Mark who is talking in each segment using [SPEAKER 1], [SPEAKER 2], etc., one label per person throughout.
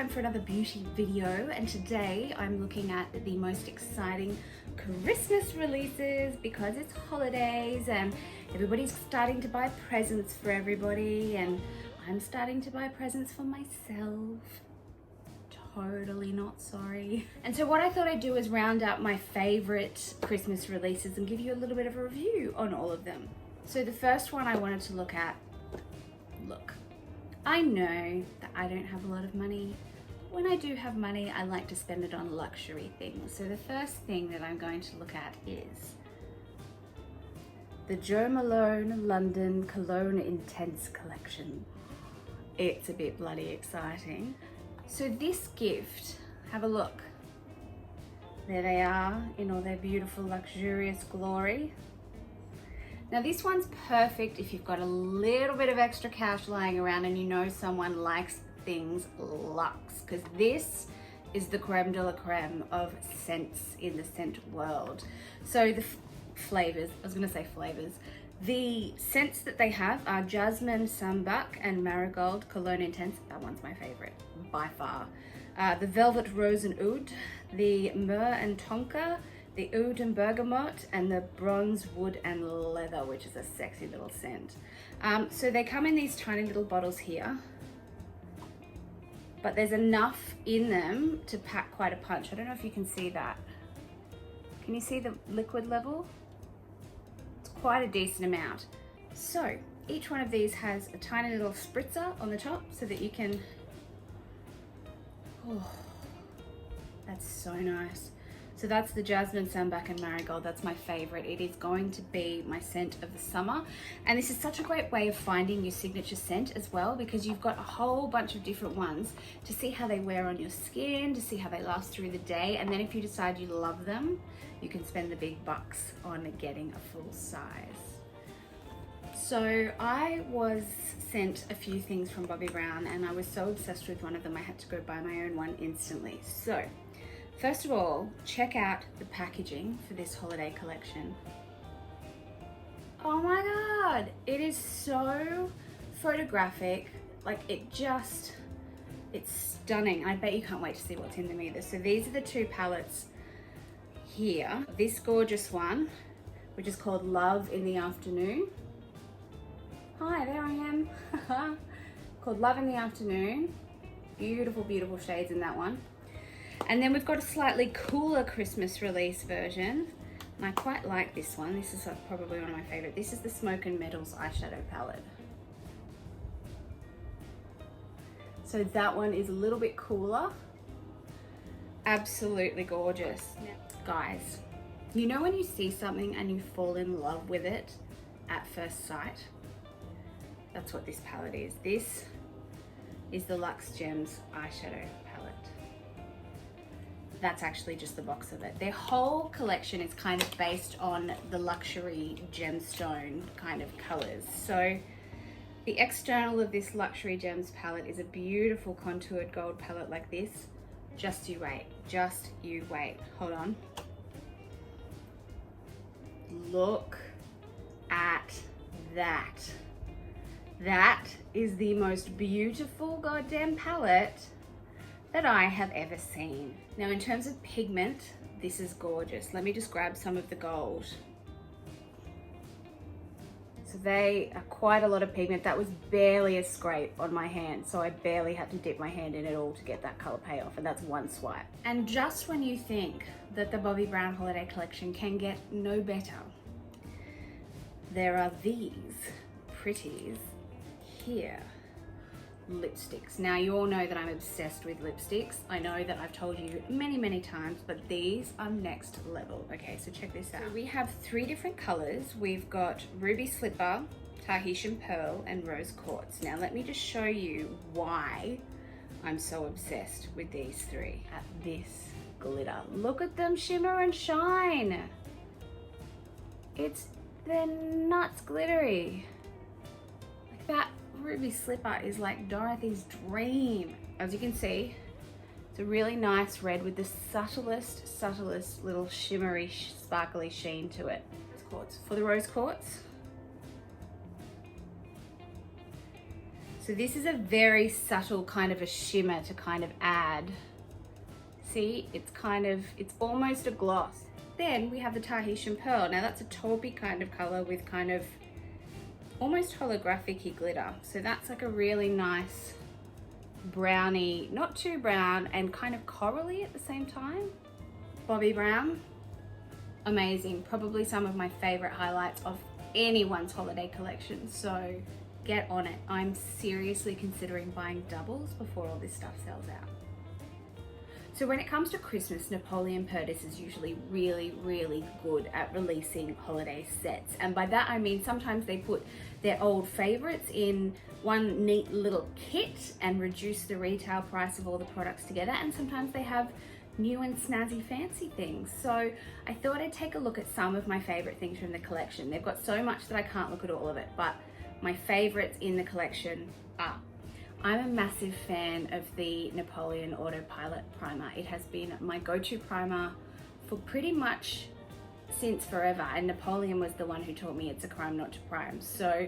[SPEAKER 1] time for another beauty video, and today I'm looking at the most exciting Christmas releases because it's holidays and everybody's starting to buy presents for everybody, and I'm starting to buy presents for myself. Totally not sorry. And so what I thought I'd do is round up my favorite Christmas releases and give you a little bit of a review on all of them. So the first one I wanted to look at, I know that I don't have a lot of money. When I do have money, I like to spend it on luxury things. So the first thing that I'm going to look at is the Jo Malone London Cologne Intense collection. It's a bit bloody exciting. So this gift, have a look. There they are in all their beautiful luxurious glory. Now this one's perfect if you've got a little bit of extra cash lying around and you know someone likes things luxe, because this is the creme de la creme of scents in the scent world. So the flavors, the scents that they have are Jasmine, Sambac and Marigold Cologne Intense. That one's my favorite by far. The Velvet Rose and Oud, the Myrrh and Tonka, the Oud and Bergamot, and the Bronze Wood and Leather, which is a sexy little scent. So they come in these tiny little bottles here, but there's enough in them to pack quite a punch. I don't know if you can see that. Can you see the liquid level? It's quite a decent amount. So each one of these has a tiny little spritzer on the top so that you can, oh, that's so nice. So that's the Jasmine, Sambac and Marigold. That's my favorite. It is going to be my scent of the summer. And this is such a great way of finding your signature scent as well, because you've got a whole bunch of different ones to see how they wear on your skin, to see how they last through the day. And then if you decide you love them, you can spend the big bucks on getting a full size. So I was sent a few things from Bobbi Brown and I was so obsessed with one of them I had to go buy my own one instantly. So first of all, check out the packaging for this holiday collection. Oh my God, it is so photographic. Like it's stunning. I bet you can't wait to see what's in them either. So these are the two palettes here. This gorgeous one, which is called Love in the Afternoon. Hi, there I am. Called Love in the Afternoon. Beautiful, beautiful shades in that one. And then we've got a slightly cooler Christmas release version. And I quite like this one. This is probably one of my favorite. This is the Smoke and Metals eyeshadow palette. So that one is a little bit cooler. Absolutely gorgeous. Now, guys, you know when you see something and you fall in love with it at first sight? That's what this palette is. This is the Luxe Gems eyeshadow palette. That's actually just the box of it. Their whole collection is kind of based on the luxury gemstone kind of colors. So the external of this Luxury Gems palette is a beautiful contoured gold palette like this. Just you wait, just you wait. Hold on. Look at that. That is the most beautiful goddamn palette that I have ever seen. Now in terms of pigment, this is gorgeous. Let me just grab some of the gold. So they are quite a lot of pigment. That was barely a scrape on my hand, so I barely had to dip my hand in it all to get that color payoff, and that's one swipe. And just when you think that the Bobbi Brown holiday collection can get no better, there are these pretties here. Lipsticks. Now you all know that I'm obsessed with lipsticks. I know that I've told you many, many times, but these are next level. Okay, so check this out. So we have three different colors. We've got Ruby Slipper, Tahitian Pearl, and Rose Quartz. Now let me just show you why I'm so obsessed with these three. At this glitter. Look at them shimmer and shine. They're nuts glittery. Like that Ruby Slipper is like Dorothy's dream. As you can see, it's a really nice red with the subtlest little shimmery, sparkly sheen to it. For the Rose Quartz, So this is a very subtle kind of a shimmer to kind of add. See, it's almost a gloss. Then we have the Tahitian Pearl. Now that's a taupey kind of color with kind of almost holographic-y glitter. So that's like a really nice brownie, not too brown, and kind of corally at the same time. Bobbi Brown, amazing. Probably some of my favorite highlights of anyone's holiday collection. So get on it. I'm seriously considering buying doubles before all this stuff sells out. So when it comes to Christmas, Napoleon Perdis is usually really, really good at releasing holiday sets. And by that I mean sometimes they put their old favorites in one neat little kit and reduce the retail price of all the products together. And sometimes they have new and snazzy fancy things. So I thought I'd take a look at some of my favorite things from the collection. They've got so much that I can't look at all of it, but my favorites in the collection are: I'm a massive fan of the Napoleon Autopilot primer. It has been my go-to primer for pretty much since forever, and Napoleon was the one who taught me it's a crime not to prime. So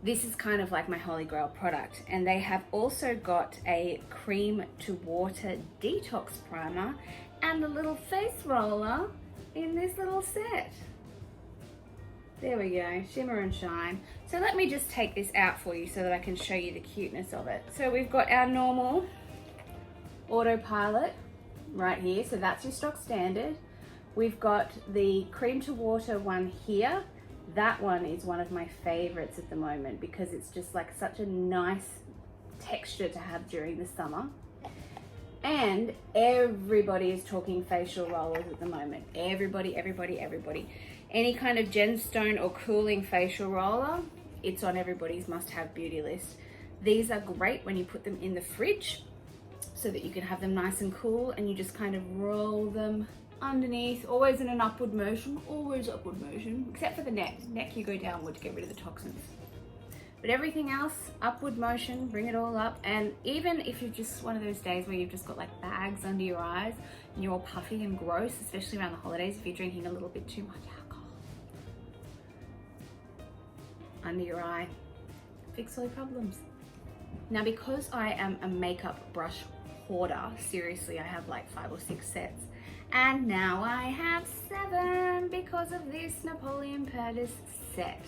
[SPEAKER 1] this is kind of like my holy grail product. And they have also got a cream to water detox primer and a little face roller in this little set. There we go, shimmer and shine. So let me just take this out for you so that I can show you the cuteness of it. So we've got our normal Autopilot right here. So that's your stock standard. We've got the cream to water one here. That one is one of my favorites at the moment because it's just like such a nice texture to have during the summer. And everybody is talking facial rollers at the moment. Everybody. Any kind of gemstone or cooling facial roller, it's on everybody's must-have beauty list. These are great when you put them in the fridge so that you can have them nice and cool, and you just kind of roll them underneath, always in an upward motion, except for the neck. Neck you go downward to get rid of the toxins. But everything else, upward motion, bring it all up. And even if you're just one of those days where you've just got like bags under your eyes and you're all puffy and gross, especially around the holidays if you're drinking a little bit too much alcohol, under your eye, fix all your problems. Now, because I am a makeup brush hoarder, seriously, I have like 5 or 6 sets, and now I have 7 because of this Napoleon Perdis set.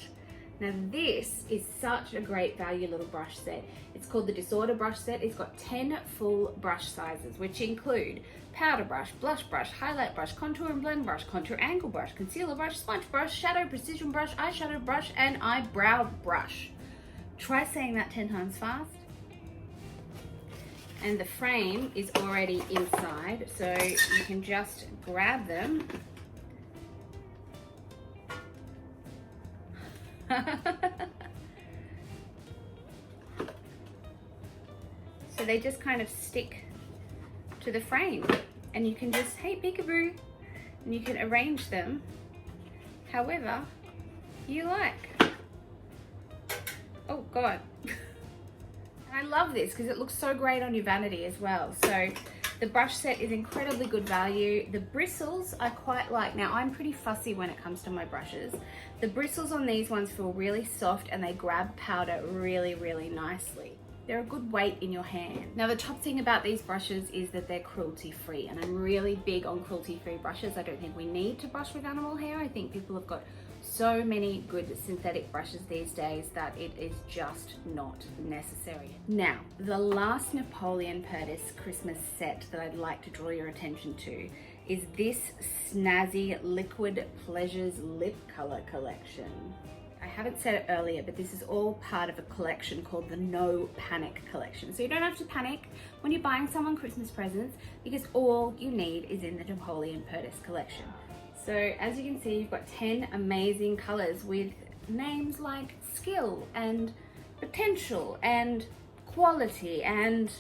[SPEAKER 1] Now this is such a great value little brush set. It's called the Disorder Brush Set. It's got 10 full brush sizes, which include powder brush, blush brush, highlight brush, contour and blend brush, contour angle brush, concealer brush, smudge brush, shadow precision brush, eyeshadow brush, and eyebrow brush. Try saying that 10 times fast. And the frame is already inside, so you can just grab them. So they just kind of stick to the frame, and you can just, hey peekaboo, and you can arrange them however you like. Oh God. I love this because it looks so great on your vanity as well. So the brush set is incredibly good value. The bristles I quite like. Now I'm pretty fussy when it comes to my brushes. The bristles on these ones feel really soft and they grab powder really, really nicely. They're a good weight in your hand. Now the top thing about these brushes is that they're cruelty free, and I'm really big on cruelty free brushes. I don't think we need to brush with animal hair. I think people have got so many good synthetic brushes these days that it is just not necessary. Now, the last Napoleon Perdis Christmas set that I'd like to draw your attention to is this snazzy Liquid Pleasures lip color collection. I haven't said it earlier, but this is all part of a collection called the No Panic collection. So you don't have to panic when you're buying someone Christmas presents, because all you need is in the Napoleon Perdis collection. So as you can see, you've got 10 amazing colors with names like skill and potential and quality and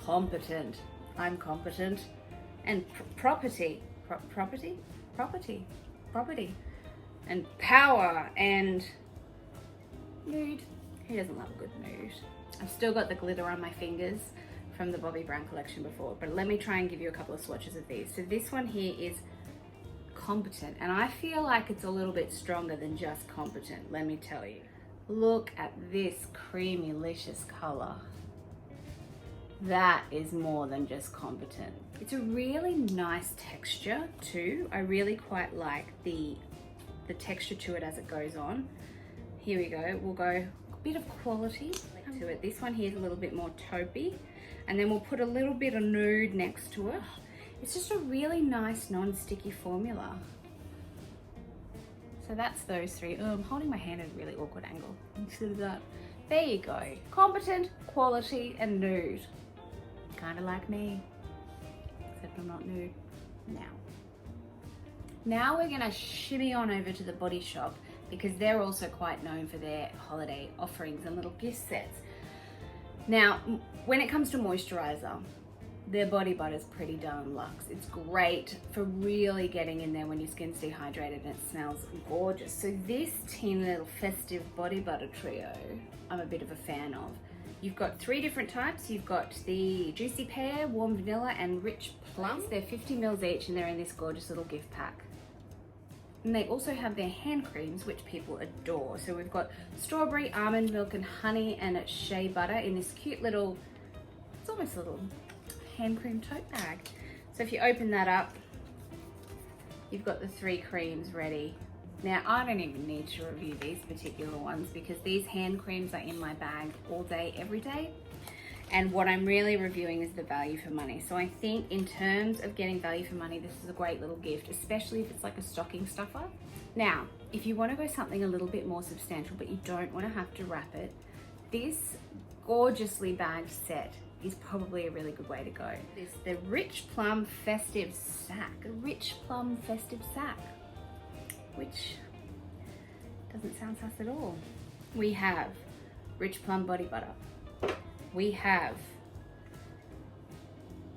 [SPEAKER 1] competent. I'm competent. And property. And power and mood. Who doesn't love a good mood? I've still got the glitter on my fingers from the Bobbi Brown collection before, but let me try and give you a couple of swatches of these. So this one here is competent, and I feel like it's a little bit stronger than just competent, let me tell you. Look at this creamy, licious color. That is more than just competent. It's a really nice texture too. I really quite like the texture to it as it goes on. Here we go. We'll go a bit of quality to it. This one here is a little bit more taupey, and then we'll put a little bit of nude next to it. It's just a really nice non-sticky formula. So that's those three. Oh, I'm holding my hand at a really awkward angle instead of that. There you go. Competent, quality, and nude. Kind of like me, except I'm not nude. Now we're gonna shimmy on over to the Body Shop, because they're also quite known for their holiday offerings and little gift sets. Now, when it comes to moisturizer, their body butter's pretty darn luxe. It's great for really getting in there when your skin's dehydrated, and it smells gorgeous. So this teeny little festive body butter trio, I'm a bit of a fan of. You've got 3 different types. You've got the Juicy Pear, Warm Vanilla, and Rich Plum. They're 50 mils each, and they're in this gorgeous little gift pack. And they also have their hand creams, which people adore. So we've got strawberry, almond milk, and honey, and shea butter in this cute little, it's almost a little hand cream tote bag. So if you open that up, you've got the 3 creams ready. Now, I don't even need to review these particular ones, because these hand creams are in my bag all day, every day. And what I'm really reviewing is the value for money. So I think in terms of getting value for money, this is a great little gift, especially if it's like a stocking stuffer. Now, if you want to go something a little bit more substantial, but you don't want to have to wrap it, this gorgeously bagged set is probably a really good way to go. It's the Rich Plum Festive Sack. A Rich Plum Festive Sack, which doesn't sound sus at all. We have Rich Plum Body Butter. We have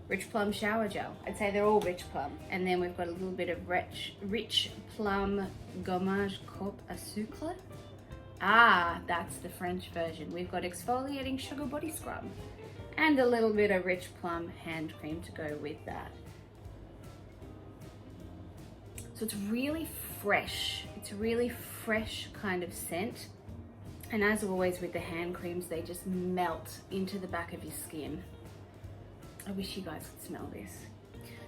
[SPEAKER 1] Rich Plum Shower Gel. I'd say they're all Rich Plum. And then we've got a little bit of Rich Plum Gommage Coupe à Sucre. Ah, that's the French version. We've got Exfoliating Sugar Body Scrub and a little bit of Rich Plum hand cream to go with that. So it's really fresh. It's a really fresh kind of scent. And as always with the hand creams, they just melt into the back of your skin. I wish you guys could smell this.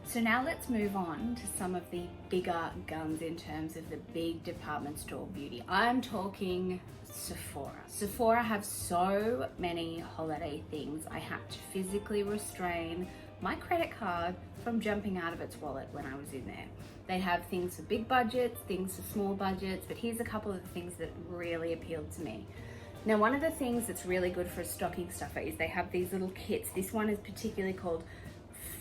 [SPEAKER 1] So now let's move on to some of the bigger guns in terms of the big department store beauty. I'm talking Sephora. Sephora have so many holiday things. I had to physically restrain my credit card from jumping out of its wallet when I was in there. They have things for big budgets, things for small budgets, but here's a couple of the things that really appealed to me. Now, one of the things that's really good for a stocking stuffer is they have these little kits. This one is particularly called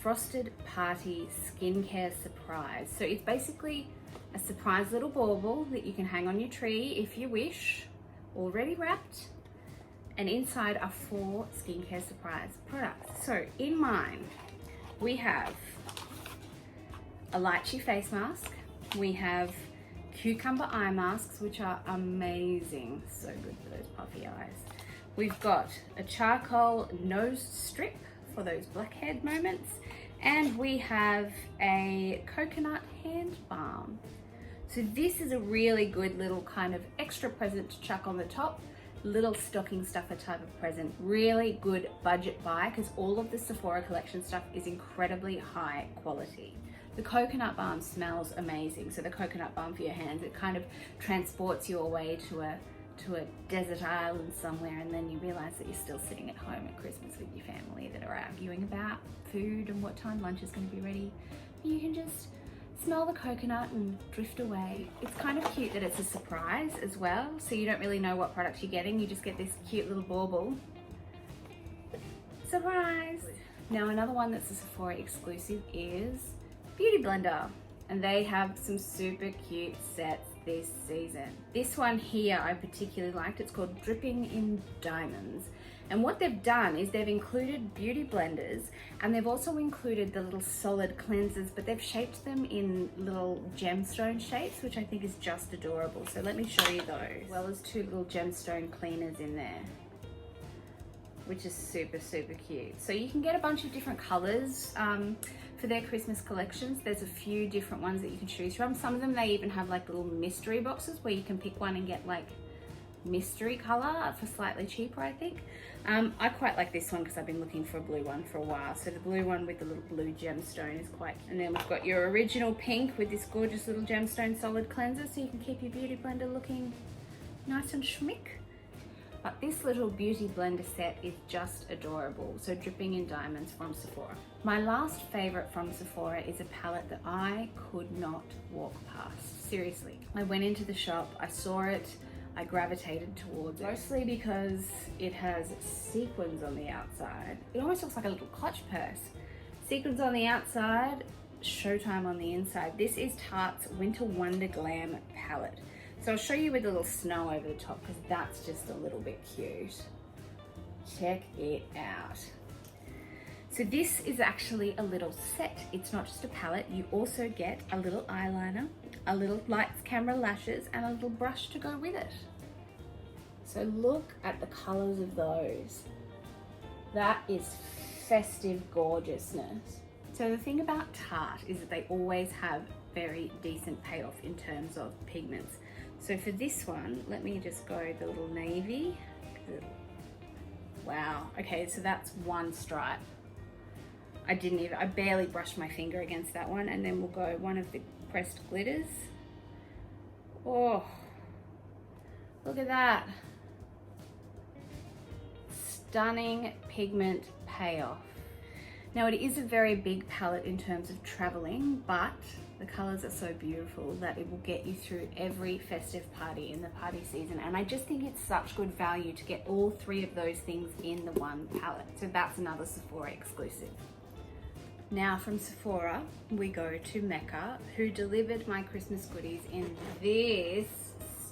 [SPEAKER 1] Frosted Party Skincare Surprise. So it's basically a surprise little bauble that you can hang on your tree if you wish, already wrapped. And inside are 4 skincare surprise products. So in mine, we have a lychee face mask. We have cucumber eye masks, which are amazing. So good for those puffy eyes. We've got a charcoal nose strip for those blackhead moments. And we have a coconut hand balm. So this is a really good little kind of extra present to chuck on the top. Little stocking stuffer type of present. Really good budget buy, because all of the Sephora collection stuff is incredibly high quality. The coconut balm smells amazing. So the coconut balm for your hands, it kind of transports you away to a desert island somewhere, and then you realize that you're still sitting at home at Christmas with your family that are arguing about food and what time lunch is going to be ready. You can just smell the coconut and drift away. It's kind of cute that it's a surprise as well, so you don't really know what products you're getting. You just get this cute little bauble. Surprise! Now, another one that's a Sephora exclusive is BeautyBlender, and they have some super cute sets this season. This one here I particularly liked. It's called Dripping in Diamonds. And what they've done is they've included beauty blenders, and they've also included the little solid cleansers, but they've shaped them in little gemstone shapes, which I think is just adorable. So let me show you those. As well as 2 little gemstone cleaners in there, which is super, super cute. So you can get a bunch of different colors for their Christmas collections. There's a few different ones that you can choose from. Some of them, they even have like little mystery boxes where you can pick one and get like mystery color for slightly cheaper, I think. I quite like this one because I've been looking for a blue one for a while. So the blue one with the little blue gemstone is quite, and then we've got your original pink with this gorgeous little gemstone solid cleanser, so you can keep your Beauty Blender looking nice and schmick. But this little Beauty Blender set is just adorable. So dripping in diamonds from Sephora. My last favorite from Sephora is a palette that I could not walk past. Seriously. I went into the shop, I saw it, I gravitated towards it. Mostly because it has sequins on the outside. It almost looks like a little clutch purse. Sequins on the outside, Showtime on the inside. This is Tarte's Winter Wonder Glam palette. So I'll show you with a little snow over the top because that's just a little bit cute. Check it out. So this is actually a little set. It's not just a palette. You also get a little eyeliner, a little lights, camera, lashes, and a little brush to go with it. So look at the colors of those. That is festive gorgeousness. So the thing about Tarte is that they always have very decent payoff in terms of pigments. So for this one, let me just go the little navy. Wow, okay, so that's one stripe. I barely brushed my finger against that one. And then we'll go one of the pressed glitters. Oh, look at that. Stunning pigment payoff. Now it is a very big palette in terms of traveling, but the colors are so beautiful that it will get you through every festive party in the party season. And I just think it's such good value to get all three of those things in the one palette. So that's another Sephora exclusive. Now from Sephora, we go to Mecca, who delivered my Christmas goodies in this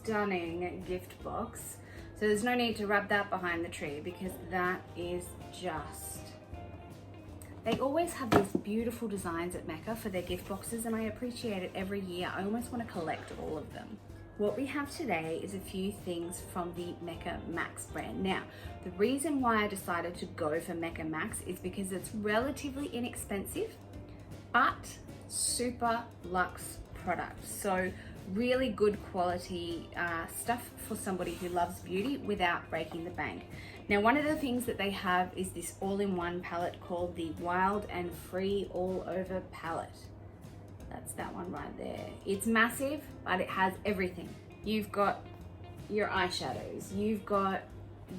[SPEAKER 1] stunning gift box. So there's no need to wrap that behind the tree because that is just... They always have these beautiful designs at Mecca for their gift boxes, and I appreciate it every year. I almost want to collect all of them. What we have today is a few things from the Mecca Max brand. Now, the reason why I decided to go for Mecca Max is because it's relatively inexpensive, but super luxe product. So really good quality stuff for somebody who loves beauty without breaking the bank. Now, one of the things that they have is this all-in-one palette called the Wild and Free All Over palette. That's that one right there. It's massive, but it has everything. You've got your eyeshadows, you've got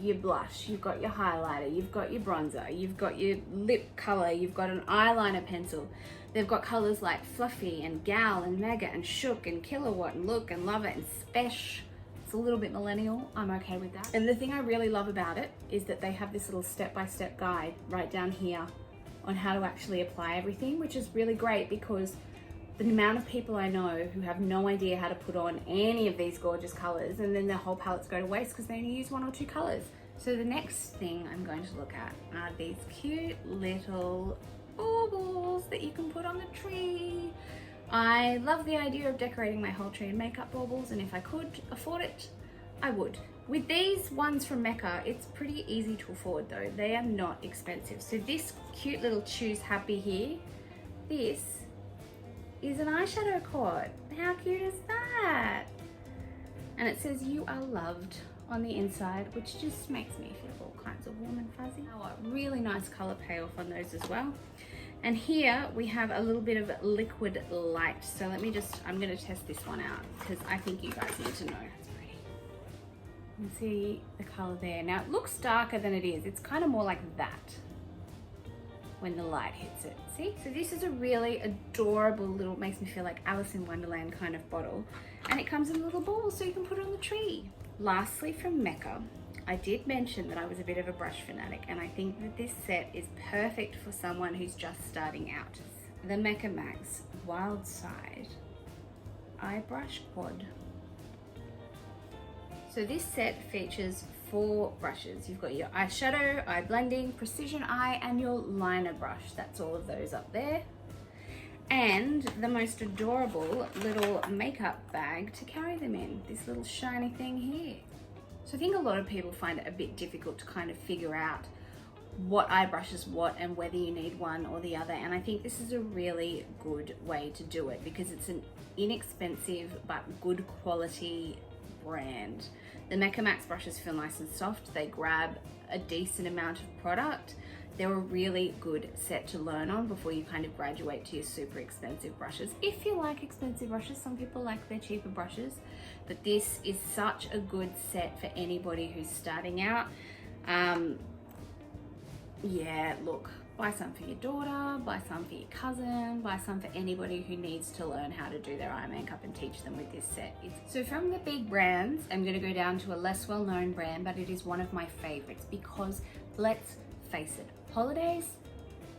[SPEAKER 1] your blush, you've got your highlighter, you've got your bronzer, you've got your lip color, you've got an eyeliner pencil. They've got colors like Fluffy and Gal and Mega and Shook and Kilowatt and Look and Love It and Spesh. It's a little bit millennial, I'm okay with that. And the thing I really love about it is that they have this little step-by-step guide right down here on how to actually apply everything, which is really great because the amount of people I know who have no idea how to put on any of these gorgeous colors, and then their whole palettes go to waste because they only use one or two colors. So the next thing I'm going to look at are these cute little baubles that you can put on the tree. I love the idea of decorating my whole tree in makeup baubles, and if I could afford it, I would. With these ones from Mecca, it's pretty easy to afford though. They are not expensive. So this cute little Choose Happy here, this is an eyeshadow cord. How cute is that? And it says you are loved on the inside, which just makes me feel all kinds of warm and fuzzy. Oh, a really nice color payoff on those as well. And here we have a little bit of liquid light. So let me just, I'm gonna test this one out because I think you guys need to know. It's pretty. You can see the color there. Now it looks darker than it is. It's kind of more like that when the light hits it. See? So this is a really adorable little, makes me feel like Alice in Wonderland kind of bottle. And it comes in a little ball so you can put it on the tree. Lastly from Mecca, I did mention that I was a bit of a brush fanatic, and I think that this set is perfect for someone who's just starting out. The Mecca Max Wild Side Eye Brush Quad. So this set features 4 brushes. You've got your eyeshadow, eye blending, precision eye, and your liner brush. That's all of those up there. And the most adorable little makeup bag to carry them in. This little shiny thing here. So I think a lot of people find it a bit difficult to kind of figure out what eye brush is what and whether you need one or the other. And I think this is a really good way to do it because it's an inexpensive but good quality brand. The Mecca Max brushes feel nice and soft. They grab a decent amount of product. They're a really good set to learn on before you kind of graduate to your super expensive brushes. If you like expensive brushes, some people like their cheaper brushes, but this is such a good set for anybody who's starting out. Yeah, look, buy some for your daughter, buy some for your cousin, buy some for anybody who needs to learn how to do their eye makeup and teach them with this set. So from the big brands, I'm gonna go down to a less well-known brand, but it is one of my favorites because let's face it, holidays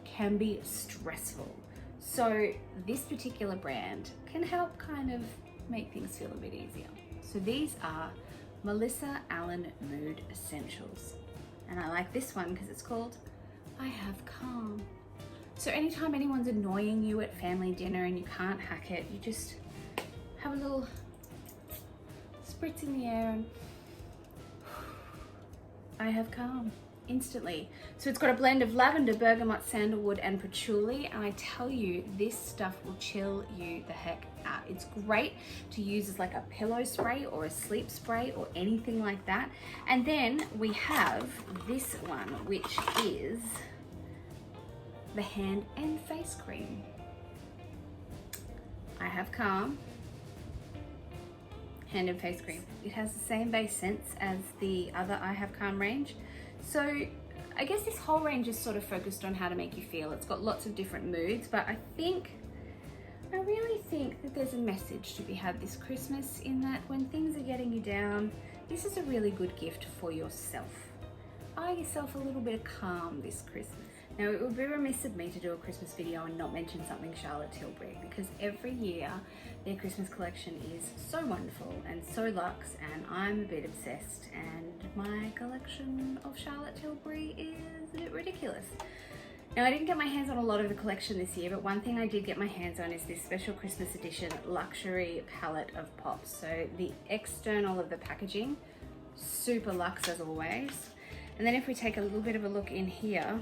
[SPEAKER 1] can be stressful. So this particular brand can help kind of make things feel a bit easier. So these are Melissa Allen Mood Essentials. And I like this one because it's called I Have Calm. So anytime anyone's annoying you at family dinner and you can't hack it, you just have a little spritz in the air and I have calm instantly. So it's got a blend of lavender, bergamot, sandalwood, and patchouli, and I tell you, this stuff will chill you the heck out. It's great to use as like a pillow spray or a sleep spray or anything like that. And then we have this one, which is the hand and face cream. I Have Calm hand and face cream. It has the same base scents as the other I Have Calm range. So I guess this whole range is sort of focused on how to make you feel. It's got lots of different moods, but I really think that there's a message to be had this Christmas in that when things are getting you down, this is a really good gift for yourself. Buy yourself a little bit of calm this Christmas. Now, it would be remiss of me to do a Christmas video and not mention something Charlotte Tilbury, because every year their Christmas collection is so wonderful and so luxe, and I'm a bit obsessed, and my collection of Charlotte Tilbury is a bit ridiculous. Now, I didn't get my hands on a lot of the collection this year, but one thing I did get my hands on is this special Christmas edition luxury palette of pops. So the external of the packaging, super luxe as always. And then if we take a little bit of a look in here,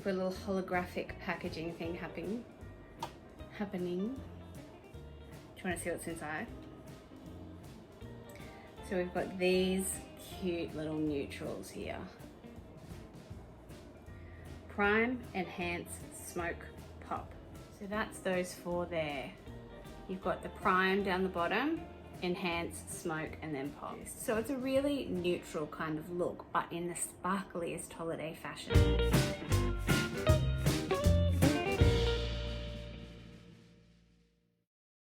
[SPEAKER 1] for a little holographic packaging thing happening. Do you want to see what's inside? So we've got these cute little neutrals here. Prime, Enhance, Smoke, Pop. So that's those four there. You've got the prime down the bottom, Enhance, Smoke, and then Pop. So it's a really neutral kind of look, but in the sparkliest holiday fashion.